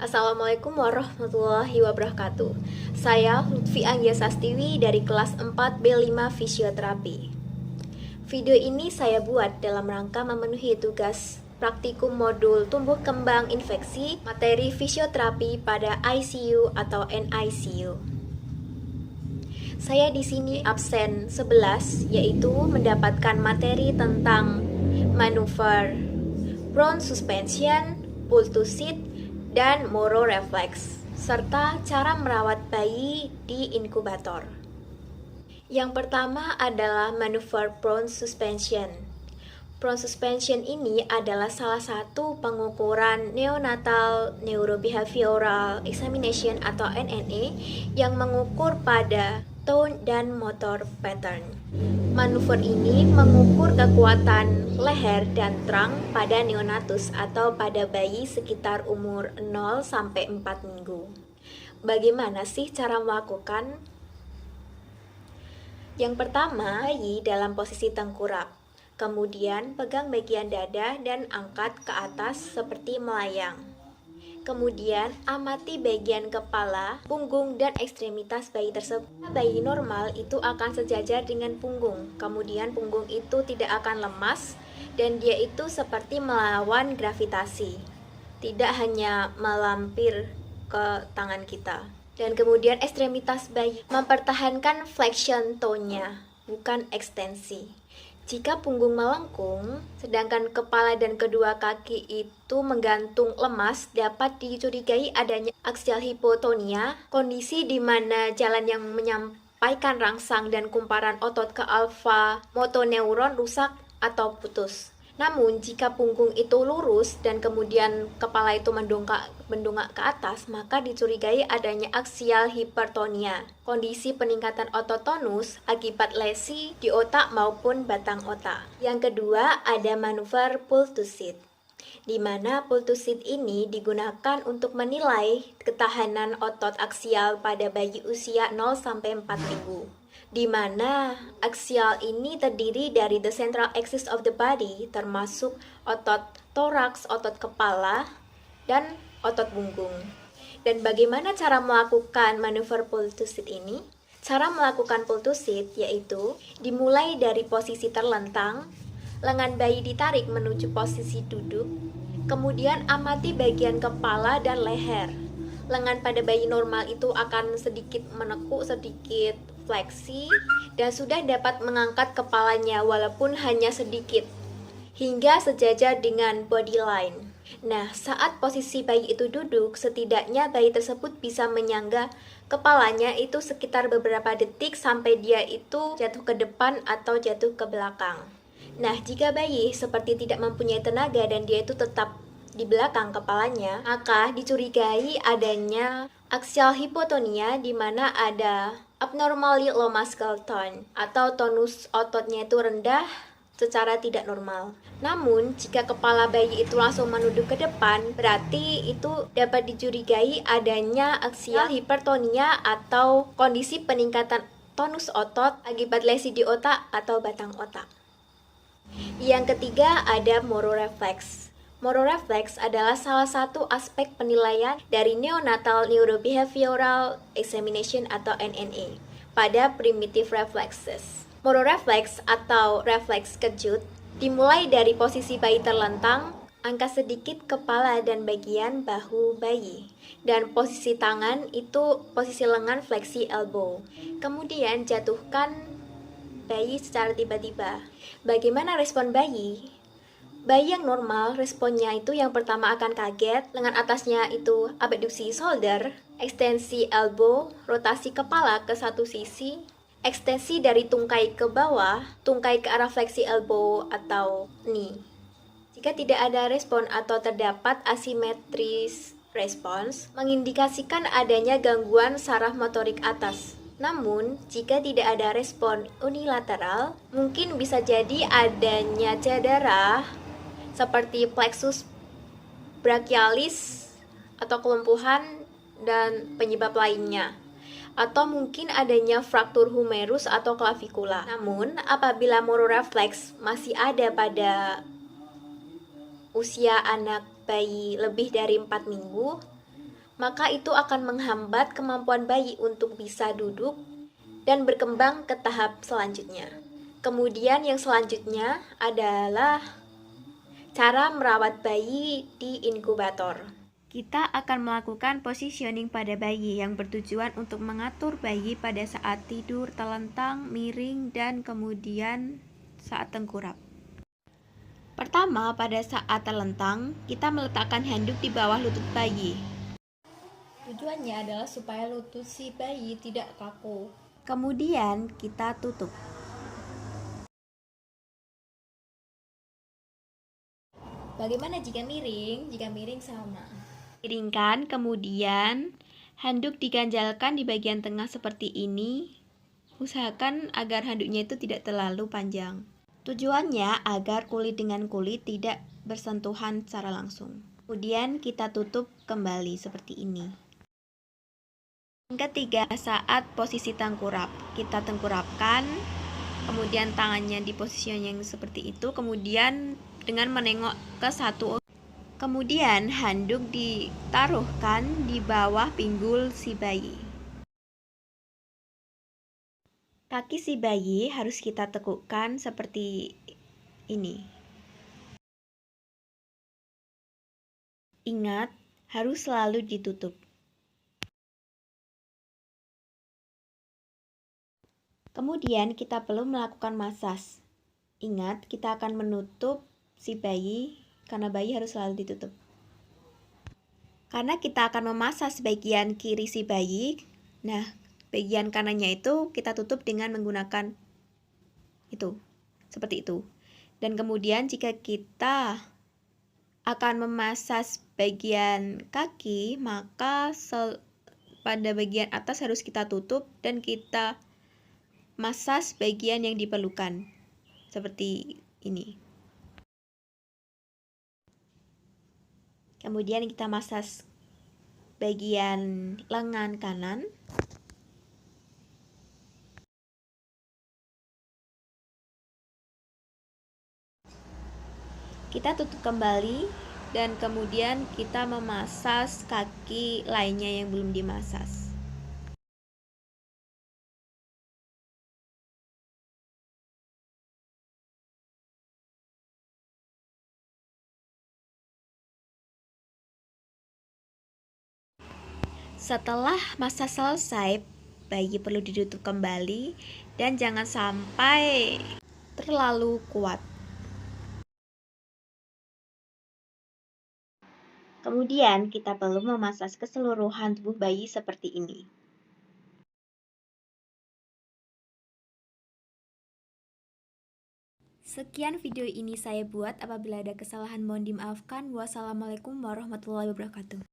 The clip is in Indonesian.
Assalamualaikum warahmatullahi wabarakatuh. Saya Lutfi Anggia Sastiwi dari kelas 4B5 Fisioterapi. Video ini saya buat dalam rangka memenuhi tugas praktikum modul tumbuh kembang infeksi materi fisioterapi pada ICU atau NICU. Saya di sini absen 11, yaitu mendapatkan materi tentang manuver prone suspension, pull to sit, dan moro reflex, serta cara merawat bayi di inkubator. Yang pertama adalah manuver prone suspension. Prone suspension ini adalah salah satu pengukuran neonatal neurobehavioral examination atau NNE yang mengukur pada tone dan motor pattern. Manuver ini mengukur kekuatan leher dan trunk pada neonatus atau pada bayi sekitar umur 0 sampai 4 minggu. Bagaimana sih cara melakukan? Yang pertama, bayi dalam posisi tengkurap. Kemudian pegang bagian dada dan angkat ke atas seperti melayang. Kemudian amati bagian kepala, punggung, dan ekstremitas bayi tersebut. Bayi normal itu akan sejajar dengan punggung. Kemudian punggung itu tidak akan lemas dan dia itu seperti melawan gravitasi. Tidak hanya melampir ke tangan kita. Dan kemudian ekstremitas bayi mempertahankan flexion tone-nya, bukan ekstensi. Jika punggung melengkung, sedangkan kepala dan kedua kaki itu menggantung lemas, dapat dicurigai adanya aksial hipotonia, kondisi di mana jalan yang menyampaikan rangsang dan kumparan otot ke alfa motoneuron rusak atau putus. Namun, jika punggung itu lurus dan kemudian kepala itu mendongak ke atas, maka dicurigai adanya aksial hipertonia, kondisi peningkatan otot tonus akibat lesi di otak maupun batang otak. Yang kedua, ada manuver pull to sit, di mana pull to sit ini digunakan untuk menilai ketahanan otot aksial pada bayi usia 0 sampai 4 minggu. Di mana aksial ini terdiri dari the central axis of the body, termasuk otot toraks, otot kepala, dan otot punggung. Dan bagaimana cara melakukan manuver pull to sit ini? Cara melakukan pull to sit yaitu dimulai dari posisi terlentang, lengan bayi ditarik menuju posisi duduk, kemudian amati bagian kepala dan leher. Lengan pada bayi normal itu akan sedikit menekuk, sedikit fleksi, dan sudah dapat mengangkat kepalanya walaupun hanya sedikit, hingga sejajar dengan body line. Nah, saat posisi bayi itu duduk, setidaknya bayi tersebut bisa menyangga kepalanya itu sekitar beberapa detik sampai dia itu jatuh ke depan atau jatuh ke belakang. Nah, jika bayi seperti tidak mempunyai tenaga dan dia itu tetap di belakang kepalanya, maka dicurigai adanya aksial hipotonia di mana ada abnormally low muscle tone atau tonus ototnya itu rendah secara tidak normal. Namun, jika kepala bayi itu langsung menunduk ke depan, berarti itu dapat dicurigai adanya aksial hipertonia atau kondisi peningkatan tonus otot akibat lesi di otak atau batang otak. Yang ketiga ada moro reflex. Moro reflex adalah salah satu aspek penilaian dari neonatal neurobehavioral examination atau NNE pada primitive reflexes. Moro reflex atau refleks kejut dimulai dari posisi bayi terlentang, angkat sedikit kepala dan bagian bahu bayi, dan posisi tangan itu posisi lengan fleksi elbow. Kemudian jatuhkan bayi secara tiba-tiba. Bagaimana respon bayi? Bayi yang normal, responnya itu yang pertama akan kaget, lengan atasnya itu abduksi shoulder, ekstensi elbow, rotasi kepala ke satu sisi, ekstensi dari tungkai ke bawah, tungkai ke arah fleksi elbow atau knee. Jika tidak ada respon atau terdapat asimetris respons, mengindikasikan adanya gangguan saraf motorik atas. Namun, jika tidak ada respon unilateral, mungkin bisa jadi adanya cedera seperti plexus brachialis atau kelumpuhan dan penyebab lainnya, atau mungkin adanya fraktur humerus atau klavikula. Namun, apabila moro reflex masih ada pada usia anak bayi lebih dari 4 minggu, maka itu akan menghambat kemampuan bayi untuk bisa duduk dan berkembang ke tahap selanjutnya. Kemudian yang selanjutnya adalah cara merawat bayi di inkubator. Kita akan melakukan positioning pada bayi yang bertujuan untuk mengatur bayi pada saat tidur, telentang, miring, dan kemudian saat tengkurap. Pertama, pada saat telentang, kita meletakkan handuk di bawah lutut bayi. Tujuannya adalah supaya lutut si bayi tidak kaku. Kemudian kita tutup. Bagaimana jika miring? Jika miring sama. Miringkan, kemudian handuk diganjalkan di bagian tengah seperti ini. Usahakan agar handuknya itu tidak terlalu panjang. Tujuannya agar kulit dengan kulit tidak bersentuhan secara langsung. Kemudian kita tutup kembali seperti ini. Yang ketiga, saat posisi tengkurap, kita tengkurapkan, kemudian tangannya di posisi yang seperti itu, kemudian dengan menengok ke satu. Kemudian handuk ditaruhkan di bawah pinggul si bayi. Kaki si bayi harus kita tekukkan seperti ini. Ingat, harus selalu ditutup. Kemudian kita perlu melakukan masas. Ingat, kita akan menutup si bayi karena bayi harus selalu ditutup. Karena kita akan memasas bagian kiri si bayi, nah bagian kanannya itu kita tutup dengan menggunakan itu, seperti itu. Dan kemudian jika kita akan memasas bagian kaki, maka pada bagian atas harus kita tutup dan kita masas bagian yang diperlukan, seperti ini. Kemudian kita masas bagian lengan kanan. Kita tutup kembali dan kemudian kita memasas kaki lainnya yang belum dimasas. Setelah masa selesai, bayi perlu ditutup kembali dan jangan sampai terlalu kuat. Kemudian kita perlu memasas keseluruhan tubuh bayi seperti ini. Sekian video ini saya buat, apabila ada kesalahan mohon dimaafkan. Wassalamualaikum warahmatullahi wabarakatuh.